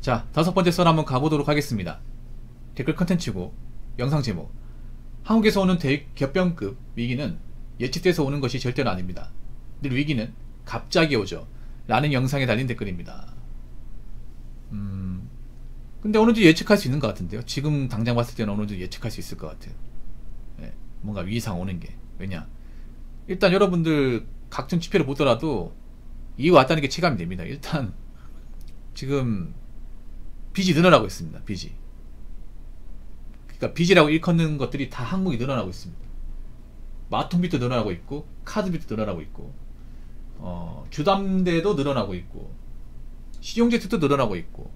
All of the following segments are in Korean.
자, 다섯 번째 썰 한번 가보도록 하겠습니다. 댓글 컨텐츠고 영상 제목: 한국에서 오는 대기업병급 위기는 예측돼서 오는 것이 절대로 아닙니다. 늘 위기는 갑자기 오죠 라는 영상에 달린 댓글입니다. 근데 어느 정도 예측할 수 있는 것 같은데요. 지금 당장 봤을 때는 어느 정도 예측할 수 있을 것 같아요. 네, 뭔가 위기상 오는 게. 왜냐, 일단 여러분들 각종 지표를 보더라도 이게 왔다는 게 체감이 됩니다. 일단 지금 빚이 늘어나고 있습니다. 빚이. 그러니까 빚이라고 일컫는 것들이 다 항목이 늘어나고 있습니다. 마통빚도 늘어나고 있고, 카드빚도 늘어나고 있고, 주담대도 늘어나고 있고, 신용재택도 늘어나고 있고,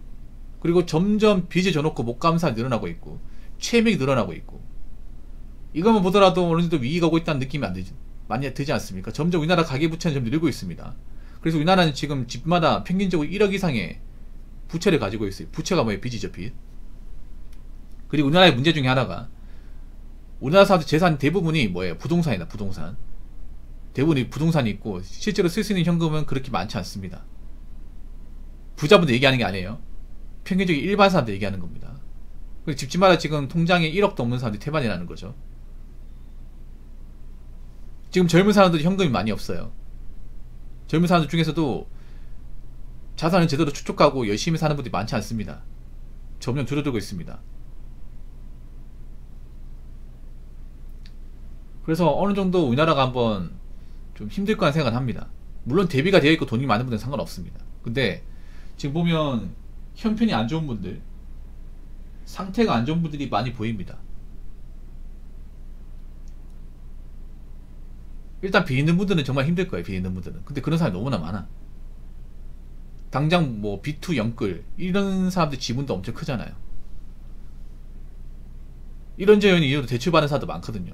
그리고 점점 빚에 져놓고 못 감사 늘어나고 있고, 채액이 늘어나고 있고. 이것만 보더라도 어느 정도 위기가 오고 있다는 느낌이 많이 들지 않습니까? 점점 우리나라 가계부채는 좀 늘고 있습니다. 그래서 우리나라는 지금 집마다 평균적으로 1억 이상의 부채를 가지고 있어요. 부채가 뭐예요? 빚이죠, 빚. 그리고 우리나라의 문제 중에 하나가, 우리나라 사람들 재산 대부분이 뭐예요? 부동산이다, 부동산. 대부분이 부동산이 있고, 실제로 쓸 수 있는 현금은 그렇게 많지 않습니다. 부자분들 얘기하는 게 아니에요. 평균적인 일반 사람들 얘기하는 겁니다. 집집마다 지금 통장에 1억도 없는 사람들이 태반이라는 거죠. 지금 젊은 사람들이 현금이 많이 없어요. 젊은 사람들 중에서도 자산을 제대로 축적하고 열심히 사는 분들이 많지 않습니다. 점점 줄어들고 있습니다. 그래서 어느 정도 우리나라가 한번 좀 힘들 거란 생각은 합니다. 물론 대비가 되어 있고 돈이 많은 분들은 상관없습니다. 근데 지금 보면 형편이 안 좋은 분들, 상태가 안 좋은 분들이 많이 보입니다. 일단 빚 있는 분들은 정말 힘들 거예요. 빚 있는 분들은. 근데 그런 사람이 너무나 많아. 당장 뭐 B2 영끌 이런 사람들 지분도 엄청 크잖아요. 이런저런 이유로 대출 받는 사람도 많거든요.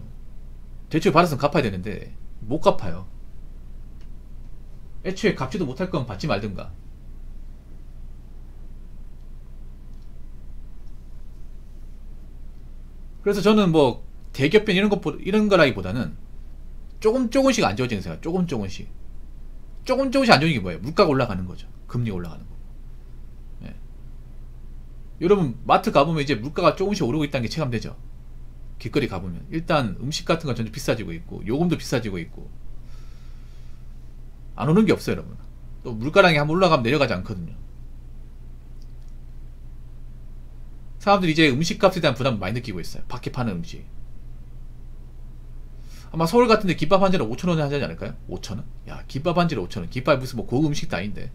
대출 받았으면 갚아야 되는데 못 갚아요. 애초에 갚지도 못할 거면 받지 말든가. 그래서 저는 뭐 대기업변 이런 거라기보다는 조금씩 안 좋아지는 생각. 조금씩 안 좋아지는 게 뭐예요? 물가가 올라가는 거죠. 금리가 올라가는 거. 네. 여러분 마트 가보면 이제 물가가 조금씩 오르고 있다는 게 체감되죠. 길거리 가보면 일단 음식 같은 건 점점 비싸지고 있고, 요금도 비싸지고 있고, 안 오는 게 없어요. 여러분, 또 물가랑이 한번 올라가면 내려가지 않거든요. 사람들이 이제 음식값에 대한 부담을 많이 느끼고 있어요. 밖에 파는 음식. 아마 서울 같은데 김밥 한 잔에 5,000원에 하지 않을까요? 5,000원? 야, 김밥 한 잔에 5,000원. 김밥이 무슨 뭐 고급 음식도 아닌데.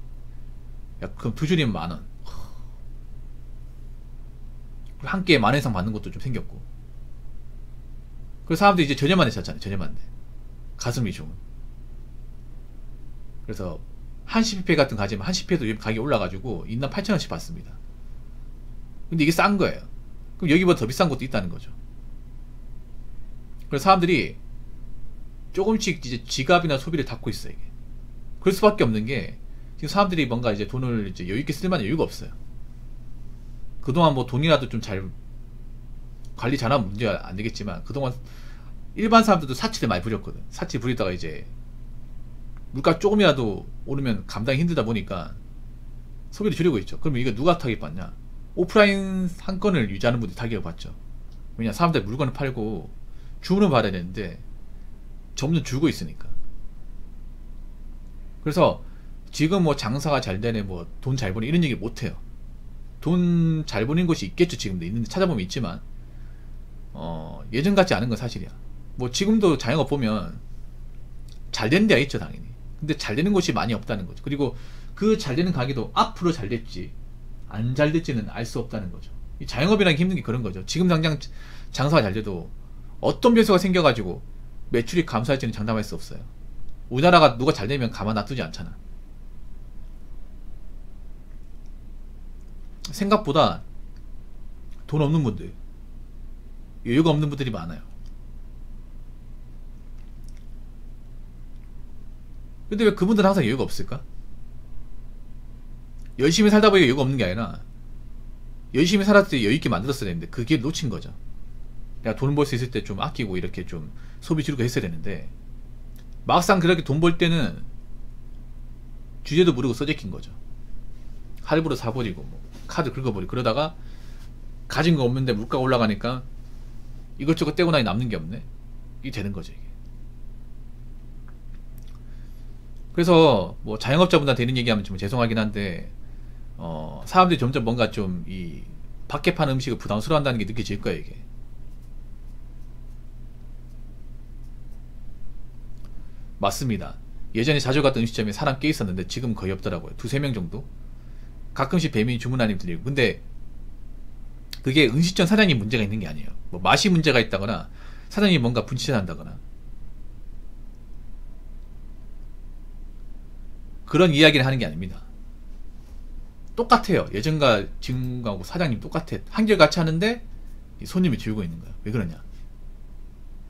야, 그럼 두 줄이면 10,000원. 한 끼에 10,000원 이상 받는 것도 좀 생겼고. 그래서 사람들이 이제 저렴한 데 찾잖아요. 저렴한 데. 가성비 좋은. 그래서 한식뷔페 같은 거 가지면 한식뷔페도 요즘 가격이 올라가지고 인당 8,000원씩 받습니다. 근데 이게 싼 거예요. 그럼 여기보다 더 비싼 것도 있다는 거죠. 그래서 사람들이 조금씩 이제 지갑이나 소비를 닫고 있어요. 이게. 그럴 수밖에 없는 게, 지금 사람들이 뭔가 이제 돈을 이제 여유있게 쓸 만한 여유가 없어요. 그동안 뭐 돈이라도 좀 잘 관리 잘하면 문제가 안 되겠지만, 그동안 일반 사람들도 사치를 많이 부렸거든. 사치 부리다가 이제 물가 조금이라도 오르면 감당이 힘들다 보니까 소비를 줄이고 있죠. 그러면 이거 누가 타격 받냐? 오프라인 상권을 유지하는 분들이 타격을 받죠. 왜냐, 사람들 물건을 팔고 주문을 받아야 되는데 점점 줄고 있으니까. 그래서 지금 뭐 장사가 잘 되네, 뭐 돈 잘 버니 이런 얘기 못 해요. 돈 잘 버는 곳이 있겠죠. 지금도 있는데, 찾아보면 있지만 예전 같지 않은 건 사실이야. 뭐 지금도 자영업 보면 잘 되는 데가 있죠, 당연히. 근데 잘 되는 곳이 많이 없다는 거죠. 그리고 그 잘 되는 가게도 앞으로 잘 될지 안 잘 될지는 알 수 없다는 거죠. 이 자영업이라는 게 힘든 게 그런 거죠. 지금 당장 장사가 잘 돼도 어떤 변수가 생겨가지고 매출이 감소할지는 장담할 수 없어요. 우리나라가 누가 잘 되면 가만 놔두지 않잖아. 생각보다 돈 없는 분들, 여유가 없는 분들이 많아요. 근데 왜 그분들은 항상 여유가 없을까? 열심히 살다 보니까 여유가 없는 게 아니라, 열심히 살았을 때 여유있게 만들었어야 되는데 그 기회를 놓친 거죠. 내가 돈 벌 수 있을 때 좀 아끼고 이렇게 좀 소비 줄이고 했어야 되는데, 막상 그렇게 돈 벌 때는 주제도 모르고 써재낀 거죠. 할부로 사버리고 뭐 카드 긁어버리고 그러다가 가진 거 없는데 물가가 올라가니까 이것저것 떼고 나니 남는 게 없네. 이게 되는 거죠 이게. 그래서 뭐 자영업자분한테 이런 얘기하면 좀 죄송하긴 한데 사람들이 점점 뭔가 좀 이 밖에 파는 음식을 부담스러워한다는 게 느껴질 거예요 이게. 맞습니다. 예전에 자주 갔던 음식점에 사람 꽤 있었는데 지금 거의 없더라고요. 두세 명 정도. 가끔씩 배민이 주문하님 드리고. 근데 그게 음식점 사장님 문제가 있는 게 아니에요. 뭐 맛이 문제가 있다거나 사장님이 뭔가 분칠한다거나 그런 이야기를 하는 게 아닙니다. 똑같아요. 예전과 지금하고 사장님 똑같아. 한결같이 하는데 손님이 줄고 있는 거야. 왜 그러냐?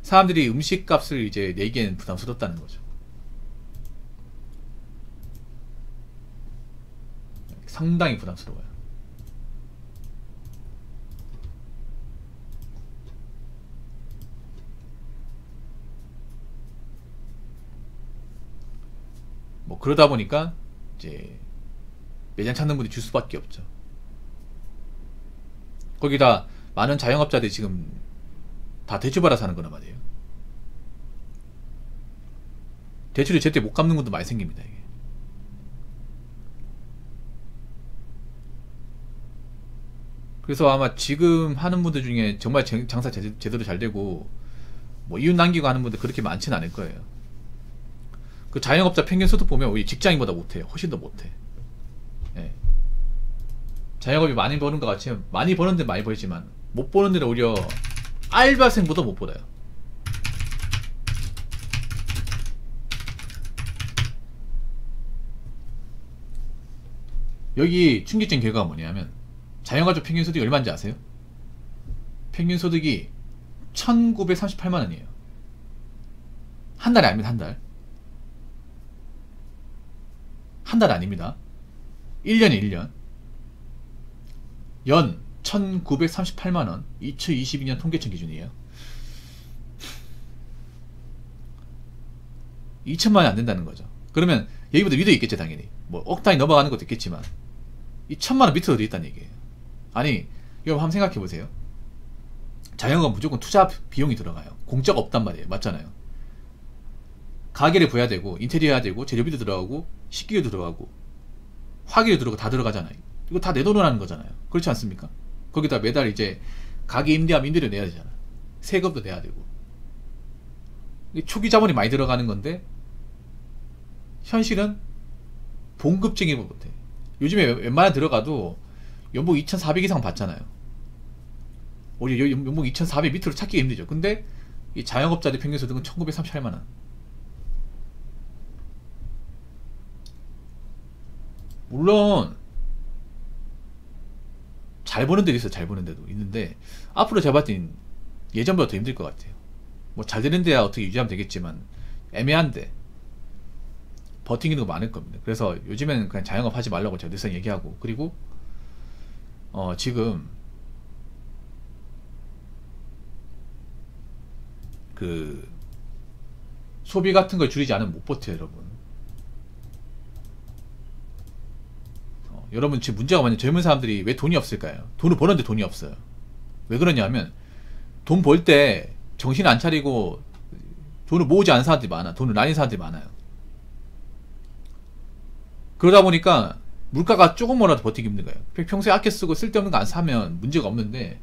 사람들이 음식값을 이제 내기에는 부담스럽다는 거죠. 상당히 부담스러워요. 뭐 그러다 보니까 이제 매장 찾는 분이 줄 수밖에 없죠. 거기다 많은 자영업자들이 지금 다 대출 받아 사는 거란 말이에요. 대출을 제때 못 갚는 것도 많이 생깁니다 이게. 그래서 아마 지금 하는 분들 중에 정말 장사 제대로 잘 되고 뭐 이윤 남기고 하는 분들 그렇게 많지는 않을 거예요. 그 자영업자 평균 소득 보면 우리 직장인보다 못해요. 훨씬 더 못해. 예. 자영업이 많이 버는 것 같이 많이 버는 데 많이 벌지만 못 버는 데는 오히려 알바생보다 못 벌어요. 여기 충격적인 결과가 뭐냐면 자영업자 평균 소득이 얼마인지 아세요? 평균 소득이 1938만원이에요. 한 달에 아닙니다. 한 달. 한 달 아닙니다. 1년에 1년. 연 1938만원. 2022년 통계청 기준이에요. 2천만원이 안 된다는 거죠. 그러면 여기보다 위도 있겠죠 당연히. 뭐 억 단위 넘어가는 것도 있겠지만 이 1,000만원 밑으로 돼 있다는 얘기예요. 아니 이거 한번 생각해 보세요. 자영업은 무조건 투자 비용이 들어가요. 공짜가 없단 말이에요. 맞잖아요. 가게를 부어야 되고 인테리어 해야 되고 재료비도 들어가고 식기도 들어가고 화기도 들어가고 다 들어가잖아요. 이거 다 내 돈으로 하는 거잖아요. 그렇지 않습니까? 거기다 매달 이제 가게 임대하면 임대료 내야 되잖아. 세금도 내야 되고 초기 자본이 많이 들어가는 건데 현실은 봉급쟁이를 못해. 요즘에 웬만한 들어가도 연봉 2,400 이상 받잖아요. 오히려 연봉 2,400 밑으로 찾기가 힘들죠. 근데 이 자영업자들 평균 소득은 1938만원. 물론 잘 버는 데도 있어요. 잘 버는 데도 있는데 앞으로 제가 봤을 땐 예전보다 더 힘들 것 같아요. 뭐 잘 되는 데야 어떻게 유지하면 되겠지만 애매한데 버티기는 거 많을 겁니다. 그래서 요즘에는 그냥 자영업 하지 말라고 제가 늘상 얘기하고, 그리고 지금 그 소비 같은 걸 줄이지 않으면 못 버텨요 여러분. 여러분 지금 문제가 뭐냐면 젊은 사람들이 왜 돈이 없을까요? 돈을 버는데 돈이 없어요. 왜 그러냐면 돈 벌 때 정신 안 차리고 돈을 모으지 않은 사람들이 많아. 돈을 날린 사람들이 많아요. 그러다 보니까 물가가 조금만라도 버티기 힘든 거예요. 평소에 아껴 쓰고 쓸데없는 거 안 사면 문제가 없는데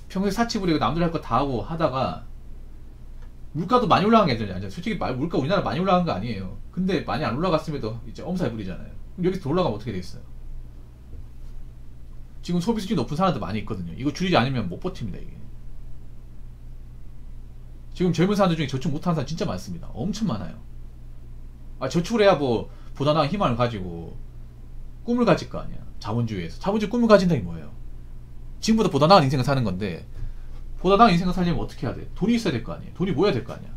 평소에 사치 부리고 남들 할 거 다 하고 하다가 물가도 많이 올라간 게 아니잖아요. 솔직히 물가 우리나라 많이 올라간 거 아니에요. 근데 많이 안 올라갔음에도 이제 엄살 부리잖아요. 그럼 여기서 더 올라가면 어떻게 되겠어요? 지금 소비 수준이 높은 사람들 많이 있거든요. 이거 줄이지 않으면 못 버팁니다 이게. 지금 젊은 사람들 중에 저축 못하는 사람 진짜 많습니다. 엄청 많아요. 저축을 해야 뭐 보다 나은 희망을 가지고 꿈을 가질 거 아니야. 자본주의에서. 자본주의 꿈을 가진다는 게 뭐예요? 지금보다 보다 나은 인생을 사는 건데 보다 나은 인생을 살려면 어떻게 해야 돼? 돈이 있어야 될 거 아니에요. 돈이 모여야 될 거 아니야.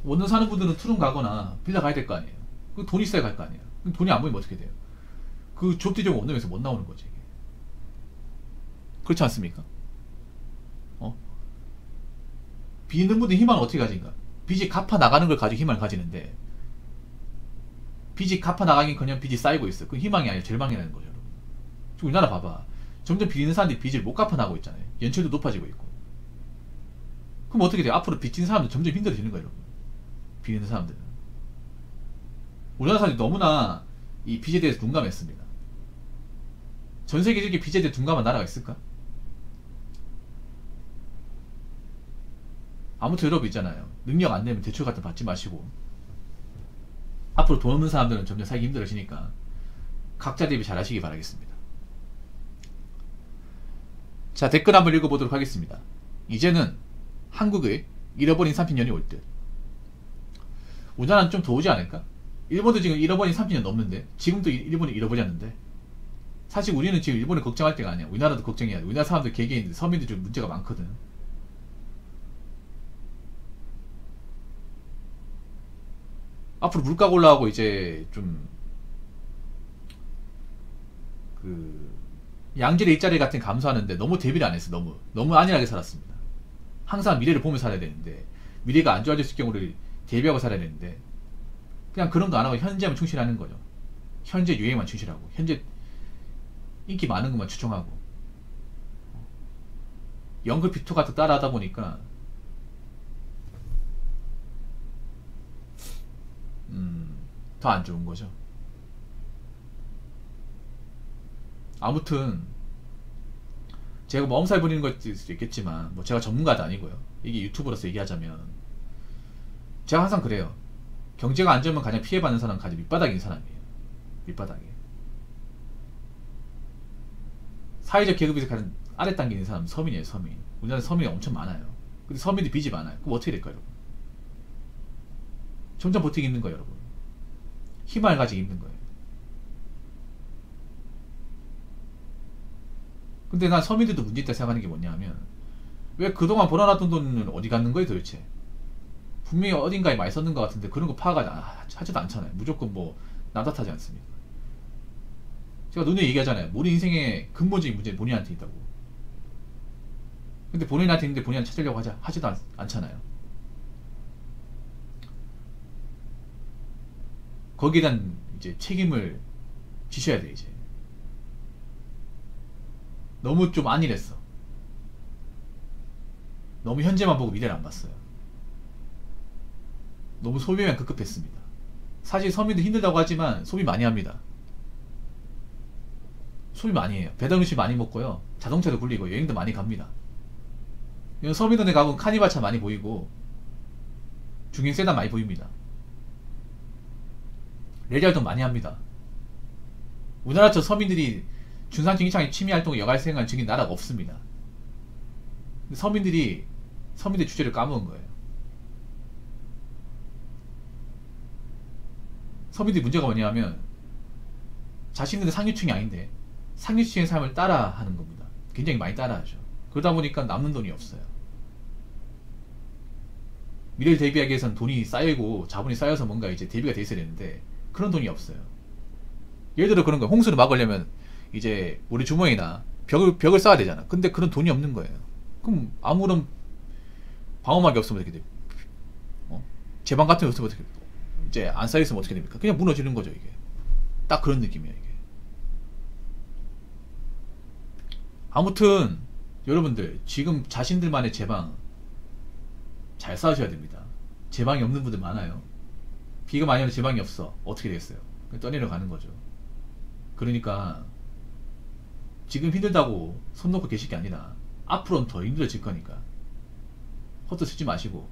원룸 사는 분들은 투룸 가거나 빌라 가야 될 거 아니에요. 그 돈이 있어야 갈 거 아니에요. 그럼 돈이 안 모이면 어떻게 돼요? 그 좁디좁은 원룸에서 못 나오는 거지. 이게. 그렇지 않습니까? 빚 있는 분들 희망을 어떻게 가진가? 빚이 갚아 나가는 걸 가지고 희망을 가지는데 빚이 갚아 나가긴커녕 빚이 쌓이고 있어. 그 희망이 아니라 절망이라는 거죠. 여러분. 지금 우리나라 봐봐. 점점 빚 있는 사람들이 빚을 못 갚아나가고 있잖아요. 연체도 높아지고 있고. 그럼 어떻게 돼요? 앞으로 빚 지는 사람들 점점 힘들어지는 거예요, 여러분. 빚 있는 사람들은. 우리나라 사람들이 너무나 이 빚에 대해서 둔감했습니다. 전 세계적인 빚에 대해 둔감한 나라가 있을까? 아무튼 여러분 있잖아요. 능력 안 되면 대출 같은 거 받지 마시고, 앞으로 돈 없는 사람들은 점점 살기 힘들어지니까 각자 대비 잘 하시기 바라겠습니다. 자, 댓글 한번 읽어보도록 하겠습니다. 이제는 한국의 잃어버린 30년이 올 듯. 우리나라는 좀 더 오지 않을까? 일본도 지금 잃어버린 30년 넘는데, 지금도 일본이 잃어버렸는데, 사실 우리는 지금 일본을 걱정할 때가 아니야. 우리나라도 걱정해야 돼. 우리나라 사람들 개개인 서민들 좀 문제가 많거든. 앞으로 물가가 올라가고 이제 좀 양질의 일자리 같은 감소하는데 너무 대비를 안 했어. 너무 안일하게 살았습니다. 항상 미래를 보며 살아야 되는데, 미래가 안 좋아졌을 경우를 대비하고 살아야 되는데, 그냥 그런 거 안 하고 현재만 충실하는 거죠. 현재 유행만 충실하고, 현재 인기 많은 것만 추종하고, 연극 피투 같은 따라 하다 보니까 더 안 좋은 거죠. 아무튼 제가 뭐 엄살 부리는 걸 수도 있겠지만, 뭐 제가 전문가도 아니고요. 이게 유튜브로서 얘기하자면, 제가 항상 그래요. 경제가 안 좋으면 가장 피해받는 사람은 가장 밑바닥인 사람이에요. 밑바닥에. 사회적 계급에서 가장 아래 단계 있는 사람은 서민이에요. 서민. 우리나라 서민이 엄청 많아요. 근데 서민들이 빚이 많아요. 그럼 어떻게 될까요, 여러분? 점점 버티기 힘든 거예요, 여러분. 희망을 가지기 힘든 거예요. 근데 난 서민들도 문제 있다 생각하는 게 뭐냐면, 왜 그동안 벌어놨던 돈은 어디 갔는 거예요, 도대체? 분명히 어딘가에 많이 썼는 것 같은데 그런 거 파악하지도 않잖아요. 무조건 뭐 남탓하지 않습니까? 제가 누누이 얘기하잖아요. 우리 인생의 근본적인 문제는 본인한테 있다고. 근데 본인한테 있는데 본인한테 찾으려고 하지도 않잖아요. 거기에 대한 이제 책임을 지셔야 돼. 이제 너무 좀 안일했어. 너무 현재만 보고 미래를 안 봤어요. 너무 소비만 급급했습니다. 사실 서민들 힘들다고 하지만 소비 많이 합니다. 소비 많이 해요. 배달 음식 많이 먹고요. 자동차도 굴리고 여행도 많이 갑니다. 서민들에 가면 카니발차 많이 보이고 중형 세단 많이 보입니다. 레저활동 많이 합니다. 우리나라처럼 서민들이 중산층 이상의 취미활동을 여가생활 즐긴 나라가 없습니다. 서민들 주제를 까먹은 거예요. 서민들이 문제가 뭐냐면, 자신들은 상류층이 아닌데 상류층의 삶을 따라하는 겁니다. 굉장히 많이 따라하죠. 그러다 보니까 남는 돈이 없어요. 미래를 대비하기 위해서는 돈이 쌓이고 자본이 쌓여서 뭔가 이제 대비가 돼 있어야 되는데 그런 돈이 없어요. 예를 들어 그런 거예요. 홍수를 막으려면 이제 우리 주머니나 벽을 쌓아야 되잖아. 근데 그런 돈이 없는 거예요. 그럼 아무런 방어막이 없으면 어떻게 돼? 제방 같은 게 없으면 어떻게 돼? 이제 안 쌓여있으면 어떻게 됩니까? 그냥 무너지는 거죠. 이게 딱 그런 느낌이에요. 이게. 아무튼 여러분들 지금 자신들만의 제방 잘 쌓으셔야 됩니다. 제방이 없는 분들 많아요. 비가 많이 오면 제방이 없어. 어떻게 되겠어요? 떠내려 가는 거죠. 그러니까 지금 힘들다고 손 놓고 계실 게 아니라 앞으로는 더 힘들어질 거니까 헛도 쓰지 마시고,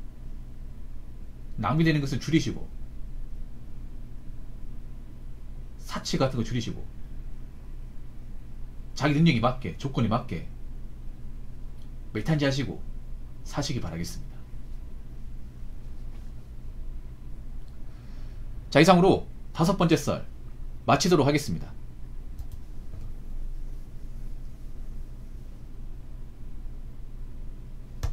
낭비되는 것을 줄이시고, 사치 같은 거 줄이시고, 자기 능력이 맞게, 조건이 맞게 메탄지 하시고 사시기 바라겠습니다. 자, 이상으로 5번째 썰 마치도록 하겠습니다.